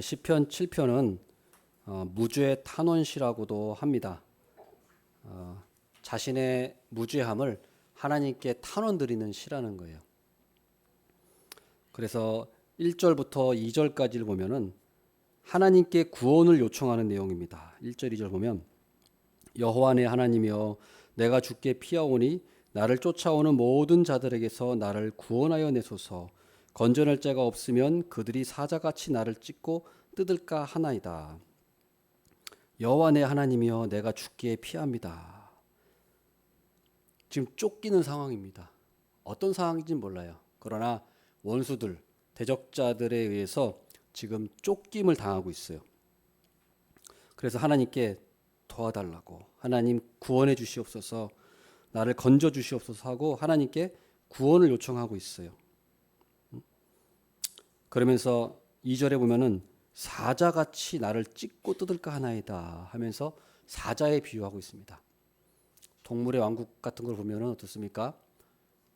시편 7편은 무죄의 탄원시라고도 합니다. 자신의 무죄함을 하나님께 탄원드리는 시라는 거예요. 그래서 1절부터 2절까지를 보면은 하나님께 구원을 요청하는 내용입니다. 1절, 2절 보면 여호와 내 하나님이여 내가 주께 피하오니 나를 쫓아오는 모든 자들에게서 나를 구원하여 내소서. 건져낼 자가 없으면 그들이 사자같이 나를 찢고 뜯을까 하나이다. 여호와 내 하나님이여 내가 주께 피합니다. 지금 쫓기는 상황입니다. 어떤 상황인지는 몰라요. 그러나 원수들, 대적자들에 의해서 지금 쫓김을 당하고 있어요. 그래서 하나님께 도와달라고, 하나님 구원해 주시옵소서, 나를 건져 주시옵소서 하고 하나님께 구원을 요청하고 있어요. 그러면서 2절에 보면은 사자같이 나를 찢고 뜯을까 하나이다 하면서 사자에 비유하고 있습니다. 동물의 왕국 같은 걸 보면은 어떻습니까?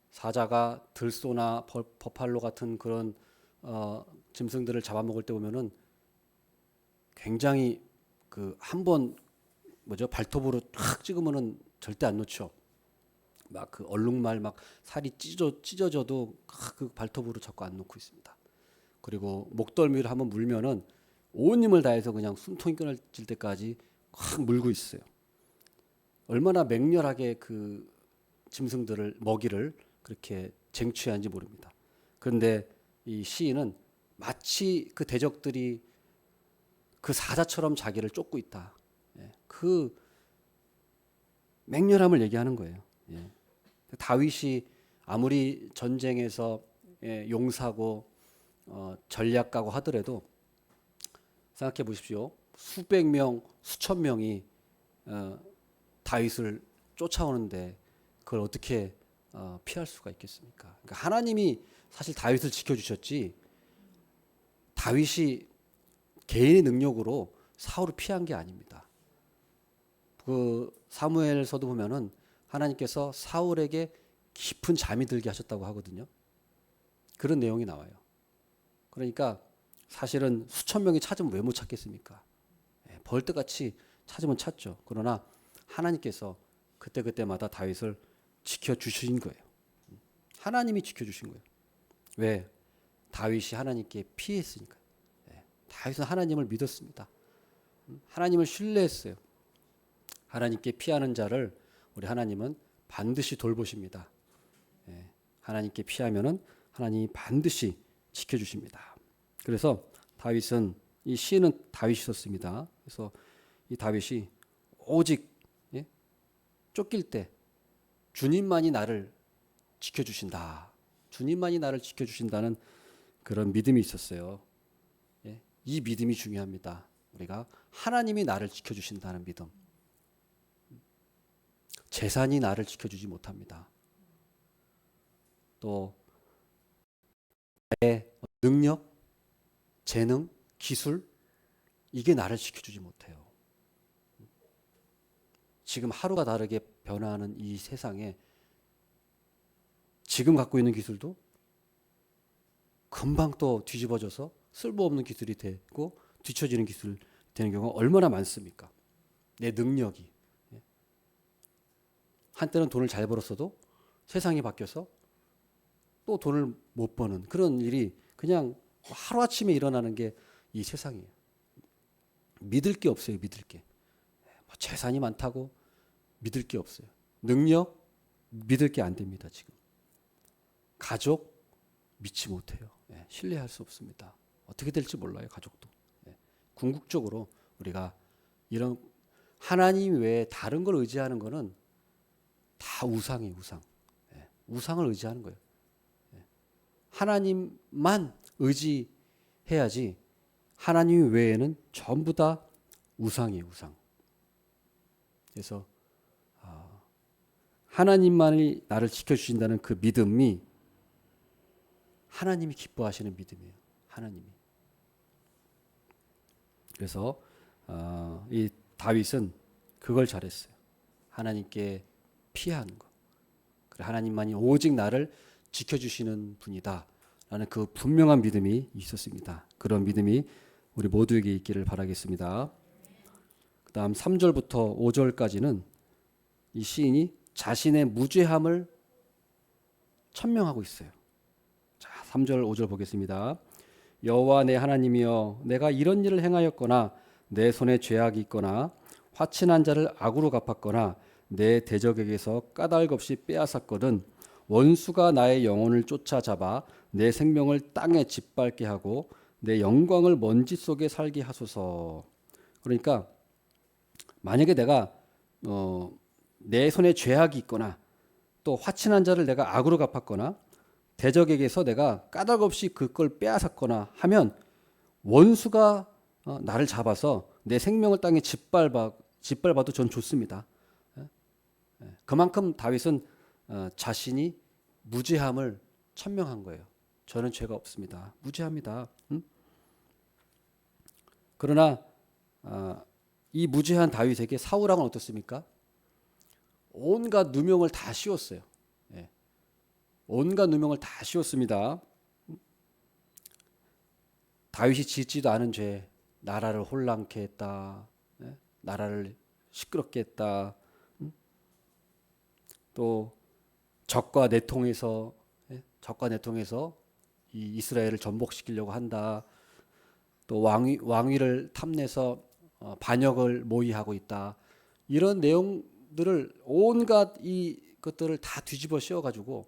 사자가 들소나 버팔로 같은 그런 짐승들을 잡아먹을 때 보면은 굉장히 그 한번 발톱으로 탁 찍으면은 절대 안 놓죠. 막 그 얼룩말 막 살이 찢어져도 그 발톱으로 자꾸 안 놓고 있습니다. 그리고 목덜미를 한번 물면은 온 힘을 다해서 그냥 숨통이 끊어질 때까지 확 물고 있어요. 얼마나 맹렬하게 그 짐승들을 먹이를 그렇게 쟁취하는지 모릅니다. 그런데 이 시인은 마치 그 대적들이 그 사자처럼 자기를 쫓고 있다. 그 맹렬함을 얘기하는 거예요. 다윗이 아무리 전쟁에서 용사고 전략가고 하더라도 생각해 보십시오. 수백 명, 수천 명이 다윗을 쫓아오는데 그걸 어떻게 피할 수가 있겠습니까? 그러니까 하나님이 사실 다윗을 지켜주셨지 다윗이 개인의 능력으로 사울을 피한 게 아닙니다. 그 사무엘서도 보면은 하나님께서 사울에게 깊은 잠이 들게 하셨다고 하거든요. 그런 내용이 나와요. 그러니까 사실은 수천 명이 찾으면 왜 못 찾겠습니까? 벌떼같이 찾으면 찾죠. 그러나 하나님께서 그때그때마다 다윗을 지켜주신 거예요. 하나님이 지켜주신 거예요. 왜? 다윗이 하나님께 피했으니까. 다윗은 하나님을 믿었습니다. 하나님을 신뢰했어요. 하나님께 피하는 자를 우리 하나님은 반드시 돌보십니다. 하나님께 피하면은 하나님이 반드시 지켜주십니다. 그래서 다윗은 이 시는 다윗이 썼습니다. 그래서 이 다윗이 오직 쫓길 때 주님만이 나를 지켜주신다. 주님만이 나를 지켜주신다는 그런 믿음이 있었어요. 이 믿음이 중요합니다. 우리가 하나님이 나를 지켜주신다는 믿음. 재산이 나를 지켜주지 못합니다. 또 내 능력, 재능, 기술 이게 나를 지켜주지 못해요. 지금 하루가 다르게 변화하는 이 세상에 지금 갖고 있는 기술도 금방 또 뒤집어져서 쓸모없는 기술이 되고 뒤처지는 기술 되는 경우가 얼마나 많습니까? 내 능력이 한때는 돈을 잘 벌었어도 세상이 바뀌어서 또 돈을 못 버는 그런 일이 그냥 하루아침에 일어나는 게 이 세상이에요. 믿을 게 없어요. 믿을 게. 재산이 많다고 믿을 게 없어요. 능력 믿을 게 안 됩니다. 지금. 가족 믿지 못해요. 신뢰할 수 없습니다. 어떻게 될지 몰라요. 가족도. 궁극적으로 우리가 이런 하나님 외에 다른 걸 의지하는 거는 다 우상이에요. 우상. 우상을 의지하는 거예요. 하나님만 의지해야지 하나님 외에는 전부 다 우상이에요. 우상. 그래서 하나님만이 나를 지켜주신다는 그 믿음이 하나님이 기뻐하시는 믿음이에요. 하나님이. 그래서 이 다윗은 그걸 잘했어요. 하나님께 피하는 거. 그래 하나님만이 오직 나를 지켜주시는 분이다 라는 그 분명한 믿음이 있었습니다. 그런 믿음이 우리 모두에게 있기를 바라겠습니다. 그 다음 3절부터 5절까지는 이 시인이 자신의 무죄함을 천명하고 있어요. 자, 3절 5절 보겠습니다. 여호와 내 하나님이여, 내가 이런 일을 행하였거나 내 손에 죄악이 있거나 화친한 자를 악으로 갚았거나 내 대적에게서 까닭 없이 빼앗았거든 원수가 나의 영혼을 쫓아잡아 내 생명을 땅에 짓밟게 하고 내 영광을 먼지 속에 살게 하소서. 그러니까 만약에 내가 내 손에 죄악이 있거나 또 화친한 자를 내가 악으로 갚았거나 대적에게서 내가 까닭 없이 그걸 빼앗았거나 하면 원수가 나를 잡아서 내 생명을 땅에 짓밟아도 전 좋습니다. 그만큼 다윗은 자신이 무죄함을 천명한 거예요. 저는 죄가 없습니다. 무죄합니다. 그러나 이 무죄한 다윗에게 사울 왕은 어떻습니까? 온갖 누명을 다 씌웠어요. 예. 온갖 누명을 다 씌웠습니다. 다윗이 짓지도 않은 죄, 나라를 혼란케 했다. 예? 나라를 시끄럽게 했다. 또 적과 내통해서 이 이스라엘을 전복시키려고 한다. 또 왕위를 탐내서 반역을 모의하고 있다. 이런 내용들을 온갖 이 것들을 다 뒤집어 씌워가지고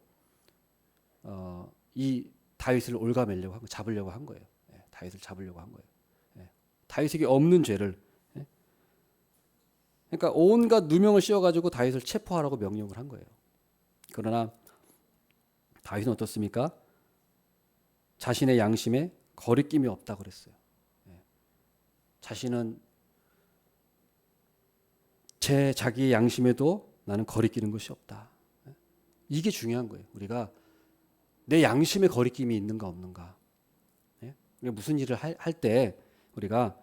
이 다윗을 올가매려고 한 거, 잡으려고 한 거예요. 예, 다윗을 잡으려고 한 거예요. 예, 다윗에게 없는 죄를. 예? 그러니까 온갖 누명을 씌워가지고 다윗을 체포하라고 명령을 한 거예요. 그러나 다윗은 어떻습니까? 자신의 양심에 거리낌이 없다고 그랬어요. 예. 자신은 자기의 양심에도 나는 거리끼는 것이 없다. 예. 이게 중요한 거예요. 우리가 내 양심에 거리낌이 있는가 없는가. 예? 무슨 일을 할 때 우리가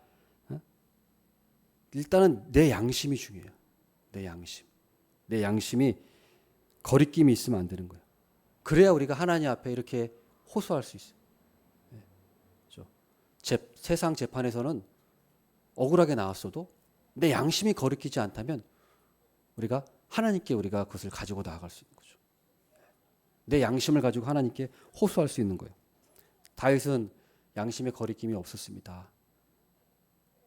일단은 내 양심이 중요해요. 내 양심. 내 양심이 거리낌이 있으면 안 되는 거예요. 그래야 우리가 하나님 앞에 이렇게 호소할 수 있어요. 예. 그렇죠? 세상 재판에서는 억울하게 나왔어도 내 양심이 거리끼지 않다면 우리가 하나님께 우리가 그것을 가지고 나아갈 수 있는 거죠. 내 양심을 가지고 하나님께 호소할 수 있는 거예요. 다윗은 양심에 거리낌이 없었습니다.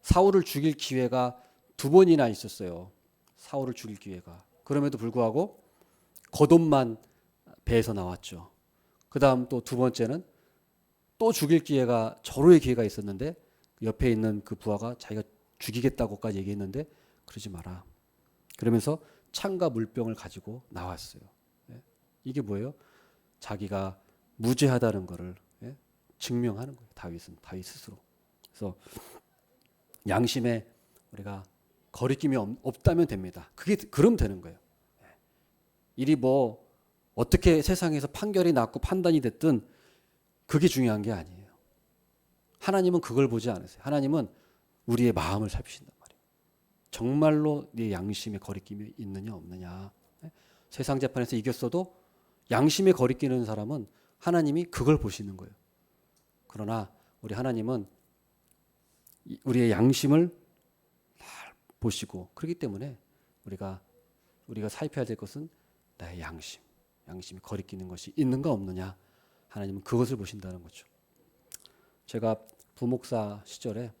사울을 죽일 기회가 2번이나 있었어요. 사울을 죽일 기회가. 그럼에도 불구하고 겉옷만 배에서 나왔죠. 그 다음 또 2번째는 또 죽일 기회가 절호의 기회가 있었는데 옆에 있는 그 부하가 자기가 죽이겠다고까지 얘기했는데 그러지 마라. 그러면서 창과 물병을 가지고 나왔어요. 예? 이게 뭐예요? 자기가 무죄하다는 것을 증명하는 거예요. 다윗 스스로. 그래서 양심에 우리가 거리낌이 없다면 됩니다. 그럼 되는 거예요. 일이 뭐 어떻게 세상에서 판결이 났고 판단이 됐든 그게 중요한 게 아니에요. 하나님은 그걸 보지 않으세요. 하나님은 우리의 마음을 살피신단 말이에요. 정말로 네 양심에 거리낌이 있느냐 없느냐. 세상 재판에서 이겼어도 양심에 거리끼는 사람은 하나님이 그걸 보시는 거예요. 그러나 우리 하나님은 우리의 양심을 보시고 그렇기 때문에 우리가 살펴야 될 것은 나의 양심이 거리끼는 것이 있는가 없느냐. 하나님은 그것을 보신다는 거죠. 제가 부목사 시절에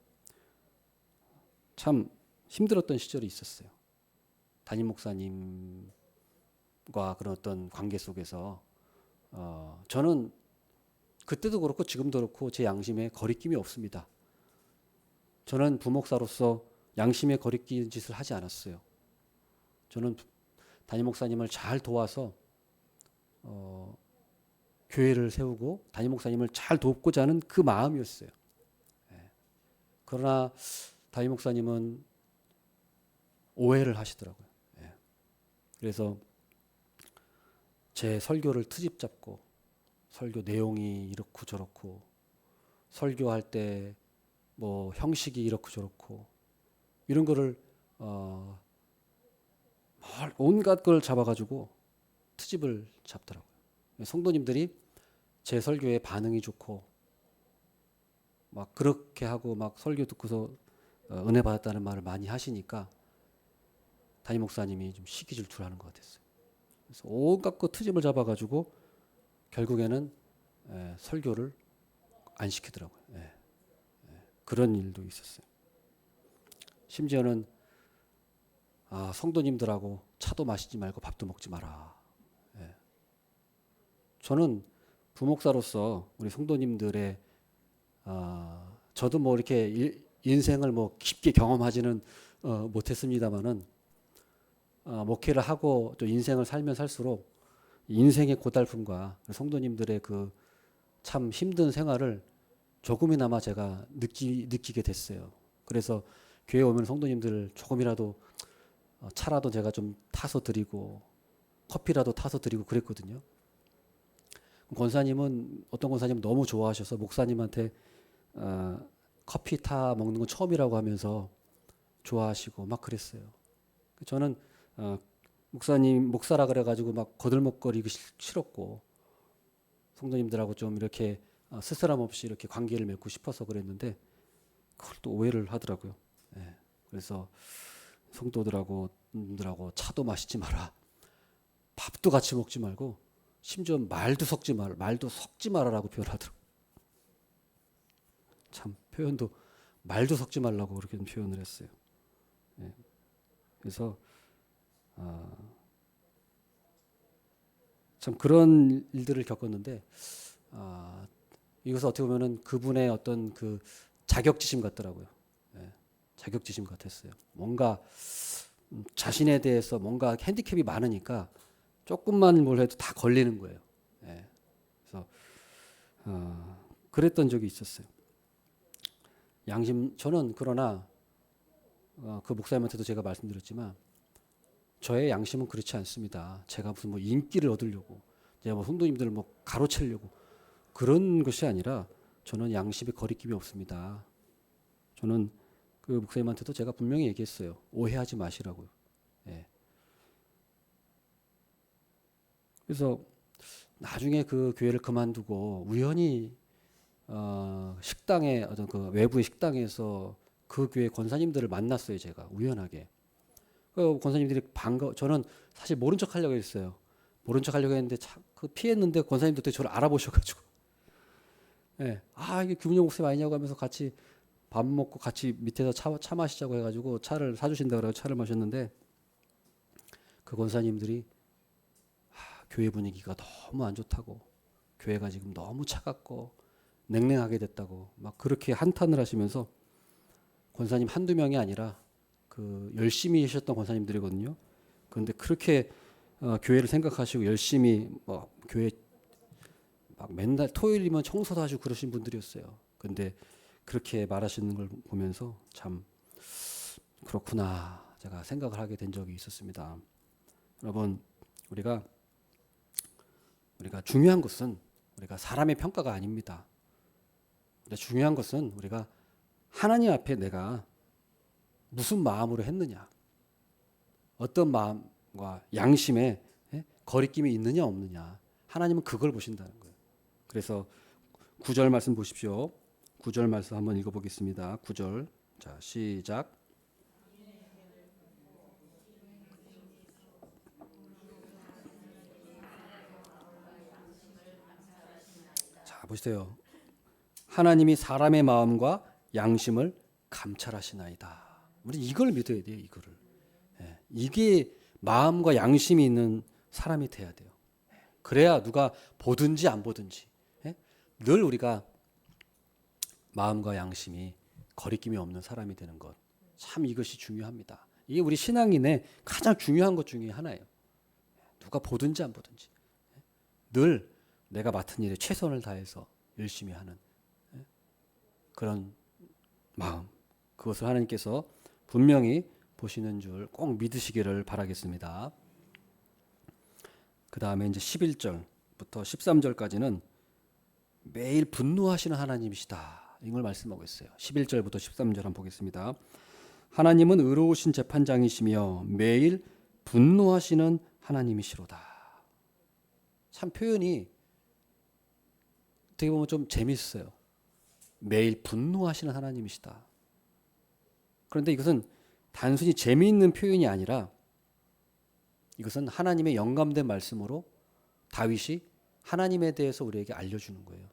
참 힘들었던 시절이 있었어요. 담임 목사님과 그런 어떤 관계 속에서 저는 그때도 그렇고 지금도 그렇고 제 양심에 거리낌이 없습니다. 저는 부목사로서 양심에 거리끼는 짓을 하지 않았어요. 저는 담임 목사님을 잘 도와서 교회를 세우고 담임 목사님을 잘 돕고자 하는 그 마음이었어요. 그러나 담임 목사님은 오해를 하시더라고요. 그래서 제 설교를 트집 잡고 설교 내용이 이렇고 저렇고 설교할 때 뭐 형식이 이렇고 저렇고 이런 거를 온갖 걸 잡아가지고 트집을 잡더라고요. 성도님들이 제 설교에 반응이 좋고 막 그렇게 하고 막 설교 듣고서 은혜 받았다는 말을 많이 하시니까 담임 목사님이 좀 시기 질투를 하는 것 같았어요. 그래서 온갖 그 트집을 잡아가지고 결국에는 설교를 안 시키더라고요. 그런 일도 있었어요. 심지어는 성도님들하고 차도 마시지 말고 밥도 먹지 마라. 저는 부목사로서 우리 성도님들의 저도 뭐 이렇게 인생을 뭐 깊게 경험하지는 못했습니다만은 목회를 하고 또 인생을 살면 살수록 인생의 고달픔과 성도님들의 그 참 힘든 생활을 조금이나마 제가 느끼게 됐어요. 그래서 교회 오면 성도님들 조금이라도 차라도 제가 좀 타서 드리고 커피라도 타서 드리고 그랬거든요. 권사님은 어떤 권사님은 너무 좋아하셔서 목사님한테 커피 타 먹는 건 처음이라고 하면서 좋아하시고 막 그랬어요. 저는 목사라 그래가지고 막 거들먹거리기 싫었고 성도님들하고 좀 이렇게 스스럼 없이 이렇게 관계를 맺고 싶어서 그랬는데 그걸 또 오해를 하더라고요. 그래서 성도들하고 차도 마시지 마라, 밥도 같이 먹지 말고 심지어 말도 섞지 말아라고 표현하더라고요. 참 표현도 말도 섞지 말라고 그렇게 표현을 했어요. 그래서 참 그런 일들을 겪었는데 이것은 어떻게 보면은 그분의 어떤 그 자격지심 같더라고요. 자격지심 같았어요. 뭔가 자신에 대해서 뭔가 핸디캡이 많으니까 조금만 뭘 해도 다 걸리는 거예요. 그래서 그랬던 적이 있었어요. 저는 그러나 그 목사님한테도 제가 말씀드렸지만 저의 양심은 그렇지 않습니다. 제가 무슨 뭐 인기를 얻으려고, 제가 뭐 성도님들을 뭐 가로채려고 그런 것이 아니라 저는 양심에 거리낌이 없습니다. 저는 그 목사님한테도 제가 분명히 얘기했어요. 오해하지 마시라고요. 그래서 나중에 그 교회를 그만두고 우연히 식당에 어떤 그 외부의 식당에서 그 교회 권사님들을 만났어요. 제가 우연하게. 그 권사님들이 저는 사실 모른 척 하려고 했어요. 모른 척 하려고 했는데 그 피했는데 권사님들 저를 알아보셔가지고 이게 김은영 목사님 아니냐고 하면서 같이 밥 먹고 같이 밑에서 차 마시자고 해가지고 차를 사주신다 그래서 차를 마셨는데 그 권사님들이 교회 분위기가 너무 안 좋다고, 교회가 지금 너무 차갑고 냉랭하게 됐다고 막 그렇게 한탄을 하시면서, 권사님 한두 명이 아니라 그 열심히 하셨던 권사님들이거든요. 그런데 그렇게 교회를 생각하시고 열심히 뭐 교회 막 맨날 토요일이면 청소도 하시고 그러신 분들이었어요. 근데 그렇게 말하시는 걸 보면서 참 그렇구나 제가 생각을 하게 된 적이 있었습니다. 여러분, 우리가 중요한 것은 우리가 사람의 평가가 아닙니다. 중요한 것은 우리가 하나님 앞에 내가 무슨 마음으로 했느냐, 어떤 마음과 양심에 거리낌이 있느냐 없느냐, 하나님은 그걸 보신다는 거예요. 그래서 9절 말씀 보십시오. 9절 말씀 한번 읽어보겠습니다. 9절. 자, 시작. 자, 보세요. 하나님이 사람의 마음과 양심을 감찰하시나이다. 우리 이걸 믿어야 돼요. 이거를. 이게 마음과 양심이 있는 사람이 돼야 돼요. 그래야 누가 보든지 안 보든지 늘 우리가 마음과 양심이 거리낌이 없는 사람이 되는 것, 참 이것이 중요합니다. 이게 우리 신앙인의 가장 중요한 것 중에 하나예요. 누가 보든지 안 보든지 늘 내가 맡은 일에 최선을 다해서 열심히 하는 그런 마음, 그것을 하나님께서 분명히 보시는 줄 꼭 믿으시기를 바라겠습니다. 그 다음에 이제 11절부터 13절까지는 매일 분노하시는 하나님이시다, 이걸 말씀하고 있어요. 11절부터 13절 한번 보겠습니다. 하나님은 의로우신 재판장이시며 매일 분노하시는 하나님이시로다. 참 표현이 어떻게 보면 좀 재밌어요. 매일 분노하시는 하나님이시다. 그런데 이것은 단순히 재미있는 표현이 아니라 이것은 하나님의 영감된 말씀으로 다윗이 하나님에 대해서 우리에게 알려주는 거예요.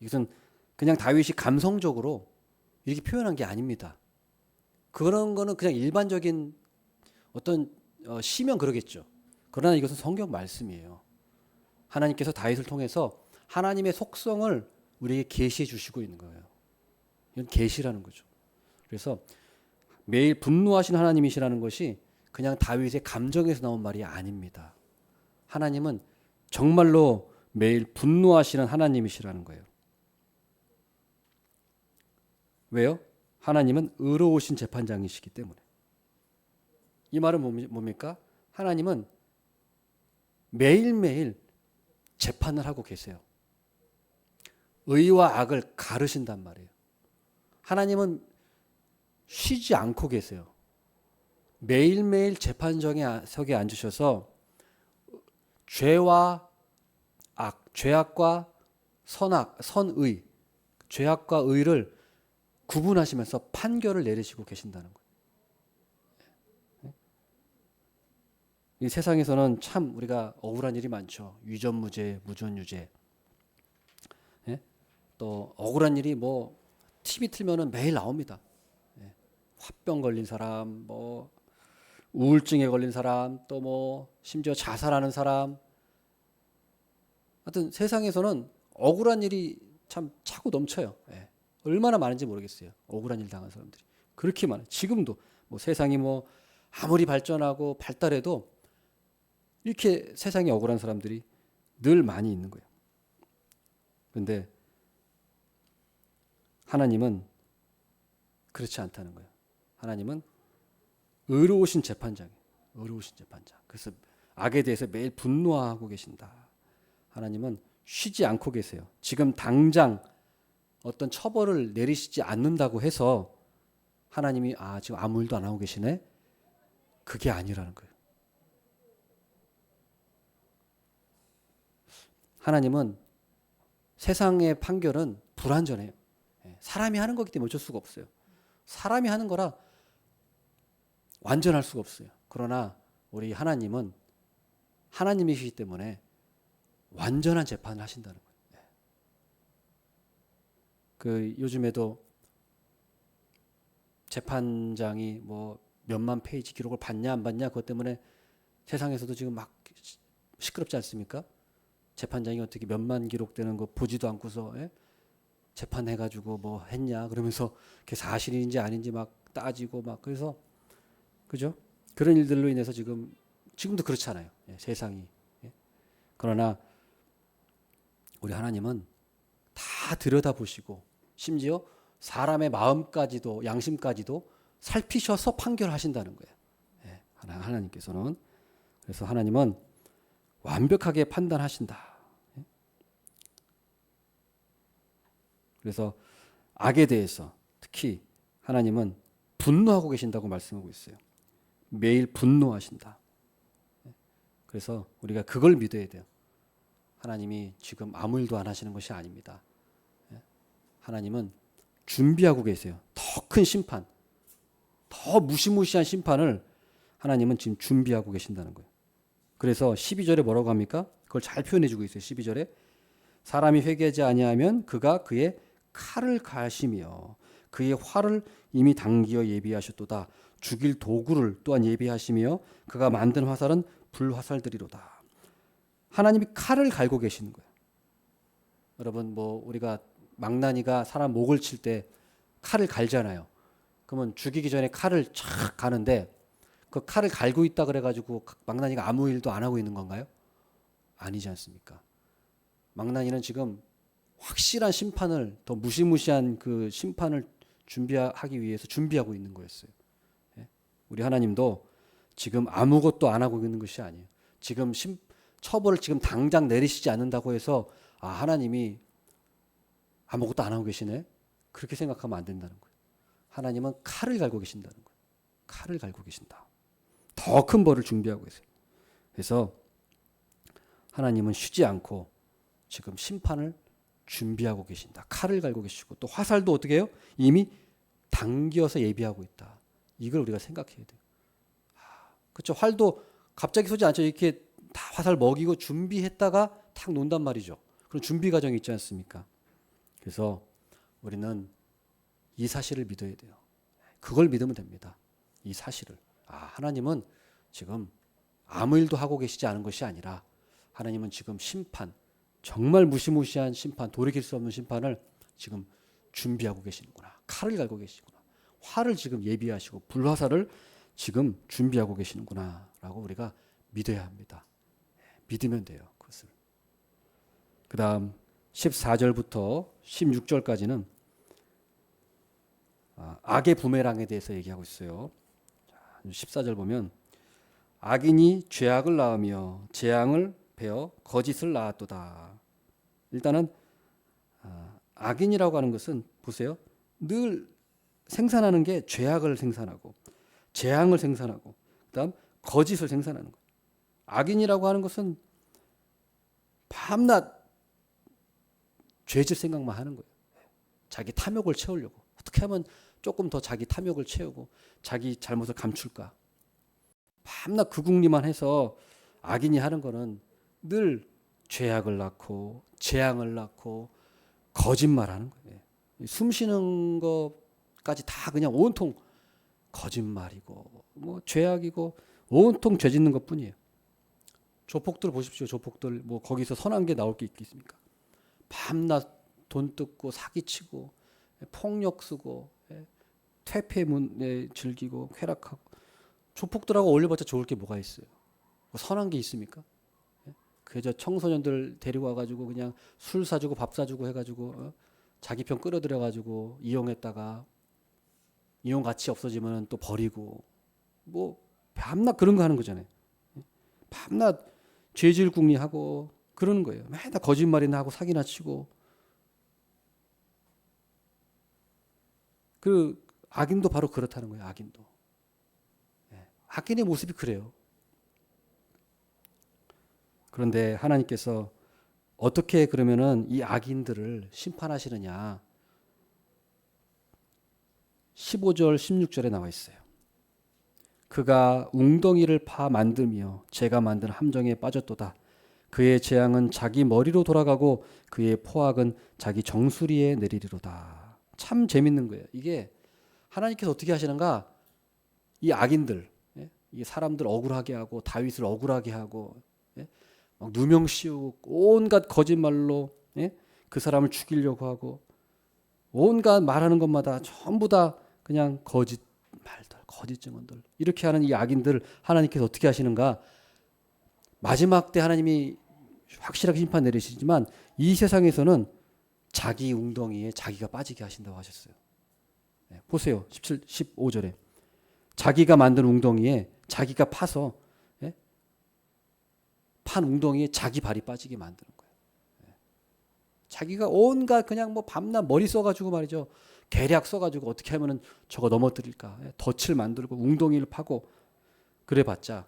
이것은 그냥 다윗이 감성적으로 이렇게 표현한 게 아닙니다. 그런 거는 그냥 일반적인 어떤 시면 그러겠죠. 그러나 이것은 성경 말씀이에요. 하나님께서 다윗을 통해서 하나님의 속성을 우리에게 계시해 주시고 있는 거예요. 이건 계시라는 거죠. 그래서 매일 분노하신 하나님이시라는 것이 그냥 다윗의 감정에서 나온 말이 아닙니다. 하나님은 정말로 매일 분노하시는 하나님이시라는 거예요. 왜요? 하나님은 의로우신 재판장이시기 때문에. 이 말은 뭡니까? 하나님은 매일매일 재판을 하고 계세요. 의와 악을 가르신단 말이에요. 하나님은 쉬지 않고 계세요. 매일매일 재판석에 앉으셔서 죄와 악, 죄악과 선악, 선의, 죄악과 의를 구분하시면서 판결을 내리시고 계신다는 거예요. 이 세상에서는 참 우리가 억울한 일이 많죠. 위전무죄, 무전유죄. 또 억울한 일이 뭐 TV 틀면은 매일 나옵니다. 화병 걸린 사람, 뭐 우울증에 걸린 사람, 또 뭐 심지어 자살하는 사람. 하여튼 세상에서는 억울한 일이 참 차고 넘쳐요. 얼마나 많은지 모르겠어요. 억울한 일 당한 사람들이 그렇게 많아요. 지금도 뭐 세상이 뭐 아무리 발전하고 발달해도 이렇게 세상에 억울한 사람들이 늘 많이 있는 거예요. 그런데 하나님은 그렇지 않다는 거예요. 하나님은 의로우신 재판장이에요. 의로우신 재판장. 그래서 악에 대해서 매일 분노하고 계신다. 하나님은 쉬지 않고 계세요. 지금 당장 어떤 처벌을 내리시지 않는다고 해서 하나님이 지금 아무 일도 안 하고 계시네? 그게 아니라는 거예요. 하나님은 세상의 판결은 불완전해요. 사람이 하는 거기 때문에 어쩔 수가 없어요. 사람이 하는 거라 완전할 수가 없어요. 그러나 우리 하나님은 하나님이시기 때문에 완전한 재판을 하신다는 거예요. 그 요즘에도 재판장이 뭐 몇만 페이지 기록을 받냐 안 받냐 그것 때문에 세상에서도 지금 막 시끄럽지 않습니까? 재판장이 어떻게 몇만 기록되는 거 보지도 않고서 재판해가지고 뭐 했냐 그러면서 그게 사실인지 아닌지 막 따지고 막 그래서 그죠? 그런 일들로 인해서 지금도 그렇잖아요. 세상이. 그러나 우리 하나님은 다 들여다보시고 심지어 사람의 마음까지도 양심까지도 살피셔서 판결하신다는 거예요. 하나님께서는. 그래서 하나님은 완벽하게 판단하신다. 그래서 악에 대해서 특히 하나님은 분노하고 계신다고 말씀하고 있어요. 매일 분노하신다. 그래서 우리가 그걸 믿어야 돼요. 하나님이 지금 아무 일도 안 하시는 것이 아닙니다. 하나님은 준비하고 계세요. 더 큰 심판, 더 무시무시한 심판을 하나님은 지금 준비하고 계신다는 거예요. 그래서 12절에 뭐라고 합니까? 그걸 잘 표현해 주고 있어요. 12절에 사람이 회개하지 아니하면 그가 그의 칼을 가시며 그의 활을 이미 당기어 예비하셨도다. 죽일 도구를 또한 예비하시며 그가 만든 화살은 불화살들이로다. 하나님이 칼을 갈고 계시는 거예요. 여러분 뭐 우리가 망나니가 사람 목을 칠 때 칼을 갈잖아요. 그러면 죽이기 전에 칼을 촥 가는데 그 칼을 갈고 있다 그래가지고 망나니가 아무 일도 안 하고 있는 건가요? 아니지 않습니까? 망나니는 지금 확실한 심판을 더 무시무시한 그 심판을 준비하기 위해서 준비하고 있는 거였어요. 우리 하나님도 지금 아무것도 안 하고 있는 것이 아니에요. 지금 처벌을 지금 당장 내리시지 않는다고 해서 하나님이 아무것도 안 하고 계시네? 그렇게 생각하면 안 된다는 거예요. 하나님은 칼을 갈고 계신다는 거예요. 칼을 갈고 계신다. 더 큰 벌을 준비하고 계세요. 그래서 하나님은 쉬지 않고 지금 심판을 준비하고 계신다. 칼을 갈고 계시고 또 화살도 어떻게 해요? 이미 당겨서 예비하고 있다. 이걸 우리가 생각해야 돼요. 그렇죠. 활도 갑자기 쏘지 않죠. 이렇게 다 화살 먹이고 준비했다가 탁 놓는단 말이죠. 그런 준비 과정이 있지 않습니까? 그래서 우리는 이 사실을 믿어야 돼요. 그걸 믿으면 됩니다. 이 사실을. 하나님은 지금 아무 일도 하고 계시지 않은 것이 아니라 하나님은 지금 심판, 정말 무시무시한 심판, 돌이킬 수 없는 심판을 지금 준비하고 계시는구나. 칼을 갈고 계시구나. 활을 지금 예비하시고 불화살을 지금 준비하고 계시는구나 라고 우리가 믿어야 합니다. 믿으면 돼요. 그것을. 그 다음 14절부터 16절까지는 악의 부메랑에 대해서 얘기하고 있어요. 14절 보면 악인이 죄악을 낳으며 재앙을 베어 거짓을 낳았도다. 일단은 악인이라고 하는 것은 보세요. 늘 생산하는 게 죄악을 생산하고 재앙을 생산하고 그다음 거짓을 생산하는 거예요. 악인이라고 하는 것은 밤낮 죄질 생각만 하는 거예요. 자기 탐욕을 채우려고 어떻게 하면 조금 더 자기 탐욕을 채우고 자기 잘못을 감출까. 밤낮 그 궁리만 해서 악인이 하는 거는 늘 죄악을 낳고 재앙을 낳고 거짓말하는 거예요. 숨 쉬는 것까지 다 그냥 온통 거짓말이고 뭐 죄악이고 온통 죄 짓는 것뿐이에요. 조폭들 보십시오. 조폭들 뭐 거기서 선한 게 나올 게 있겠습니까? 밤낮 돈 뜯고 사기치고 폭력 쓰고 퇴폐문에 즐기고 쾌락하고 조폭들하고 어울려봤자 좋을 게 뭐가 있어요? 뭐 선한 게 있습니까? 그저 청소년들 데리고 와가지고 그냥 술 사주고 밥 사주고 해가지고 자기 편 끌어들여가지고 이용했다가 이용 가치 없어지면 또 버리고 뭐 밤낮 그런 거 하는 거잖아요. 밤낮 죄질 궁리하고 그러는 거예요. 맨날 거짓말이나 하고 사기나 치고 그 악인도 바로 그렇다는 거예요. 악인도. 악인의 모습이 그래요. 그런데 하나님께서 어떻게 그러면은 이 악인들을 심판하시느냐? 15절, 16절에 나와 있어요. 그가 웅덩이를 파 만들며 제가 만든 함정에 빠졌도다. 그의 재앙은 자기 머리로 돌아가고 그의 포악은 자기 정수리에 내리리로다. 참 재밌는 거예요. 이게 하나님께서 어떻게 하시는가? 이 악인들, 이 사람들 억울하게 하고 다윗을 억울하게 하고 막 누명 씌우고 온갖 거짓말로 그 사람을 죽이려고 하고 온갖 말하는 것마다 전부 다 그냥 거짓말들, 거짓 증언들 이렇게 하는 이 악인들 하나님께서 어떻게 하시는가? 마지막 때 하나님이 확실하게 심판 내리시지만 이 세상에서는 자기 웅덩이에 자기가 빠지게 하신다고 하셨어요. 보세요. 17, 15절에 자기가 만든 웅덩이에 자기가 파서 판 웅덩이에 자기 발이 빠지게 만드는 거예요. 자기가 온갖 그냥 뭐 밤낮 머리 써가지고 말이죠. 계략 써가지고 어떻게 하면은 저거 넘어뜨릴까. 덫을 만들고 웅덩이를 파고 그래봤자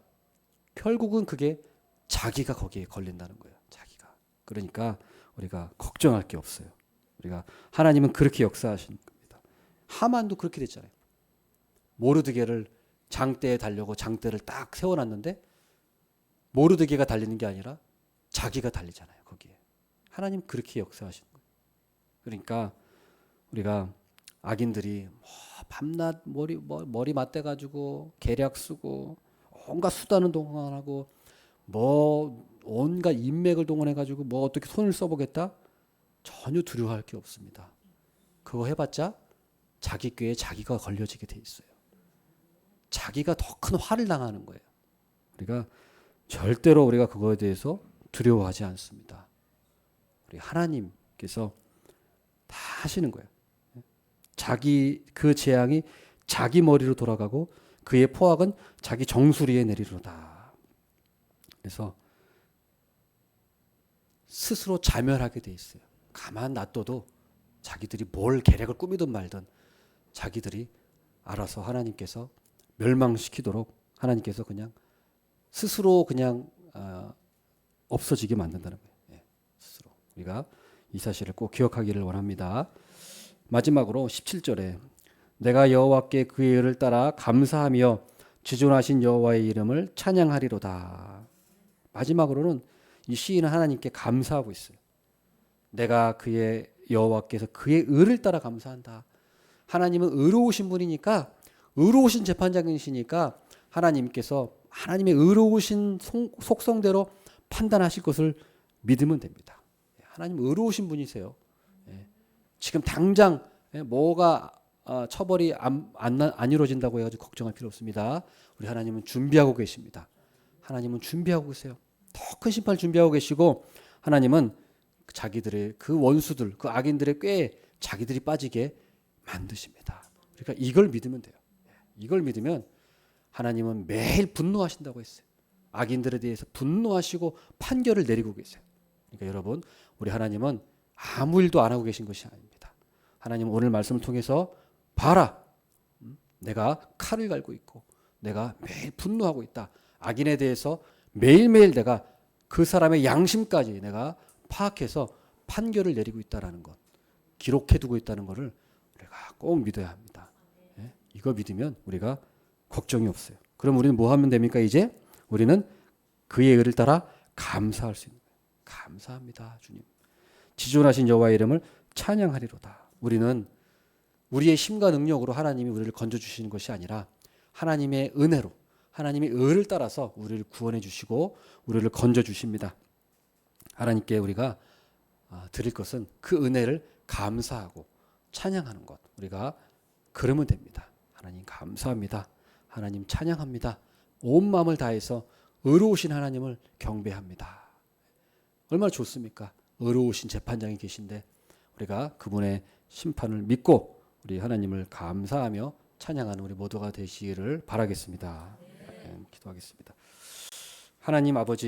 결국은 그게 자기가 거기에 걸린다는 거예요. 자기가. 그러니까 우리가 걱정할 게 없어요. 우리가 하나님은 그렇게 역사하시는 겁니다. 하만도 그렇게 됐잖아요. 모르드게를 장대에 달려고 장대를 딱 세워놨는데 모르드게가 달리는 게 아니라 자기가 달리잖아요. 거기에. 하나님 그렇게 역사하시는 거예요. 그러니까 우리가 악인들이 밤낮 머리 맞대가지고 계략 쓰고 온갖 수단을 동원하고 뭐 온갖 인맥을 동원해가지고 뭐 어떻게 손을 써보겠다? 전혀 두려워할 게 없습니다. 그거 해봤자 자기 꾀에 자기가 걸려지게 돼 있어요. 자기가 더 큰 화를 당하는 거예요. 우리가 절대로 우리가 그거에 대해서 두려워하지 않습니다. 우리 하나님께서 다 하시는 거예요. 자기 그 재앙이 자기 머리로 돌아가고 그의 포악은 자기 정수리에 내리로다. 그래서 스스로 자멸하게 돼 있어요. 가만 놔둬도 자기들이 뭘 계략을 꾸미든 말든 자기들이 알아서 하나님께서 멸망시키도록 하나님께서 그냥 스스로 그냥 없어지게 만든다는 거예요. 스스로. 우리가 이 사실을 꼭 기억하기를 원합니다. 마지막으로 17절에 내가 여호와께 그의 의를 따라 감사하며 지존하신 여호와의 이름을 찬양하리로다. 마지막으로는 이 시인은 하나님께 감사하고 있어요. 내가 그의 여호와께서 그의 의를 따라 감사한다. 하나님은 의로우신 분이니까, 의로우신 재판장이시니까 하나님께서 하나님의 의로우신 속성대로 판단하실 것을 믿으면 됩니다. 하나님 의로우신 분이세요. 지금 당장 뭐가 처벌이 안 이루어진다고 해가지고 걱정할 필요 없습니다. 우리 하나님은 준비하고 계십니다. 하나님은 준비하고 계세요. 더 큰 심판을 준비하고 계시고, 하나님은 자기들의 그 원수들, 그 악인들의 꾀에 자기들이 빠지게 만드십니다. 그러니까 이걸 믿으면 돼요. 이걸 믿으면 하나님은 매일 분노하신다고 했어요. 악인들에 대해서 분노하시고 판결을 내리고 계세요. 그러니까 여러분, 우리 하나님은 아무 일도 안 하고 계신 것이 아닙니다. 하나님은 오늘 말씀을 통해서 봐라, 내가 칼을 갈고 있고 내가 매일 분노하고 있다. 악인에 대해서 매일매일 내가 그 사람의 양심까지 내가 파악해서 판결을 내리고 있다는 것, 기록해두고 있다는 것을 우리가 꼭 믿어야 합니다. 이거 믿으면 우리가 걱정이 없어요. 그럼 우리는 뭐 하면 됩니까? 이제 우리는 그의 의를 따라 감사할 수 있는 거예요. 감사합니다, 주님. 지존하신 여호와의 이름을 찬양하리로다. 우리는 우리의 힘과 능력으로 하나님이 우리를 건져주시는 것이 아니라 하나님의 은혜로, 하나님의 의를 따라서 우리를 구원해 주시고 우리를 건져주십니다. 하나님께 우리가 드릴 것은 그 은혜를 감사하고 찬양하는 것, 우리가 그러면 됩니다. 하나님 감사합니다. 하나님 찬양합니다. 온 마음을 다해서 의로우신 하나님을 경배합니다. 얼마나 좋습니까? 의로우신 재판장이 계신데 우리가 그분의 심판을 믿고 우리 하나님을 감사하며 찬양하는 우리 모두가 되시기를 바라겠습니다. 기도하겠습니다. 하나님 아버지,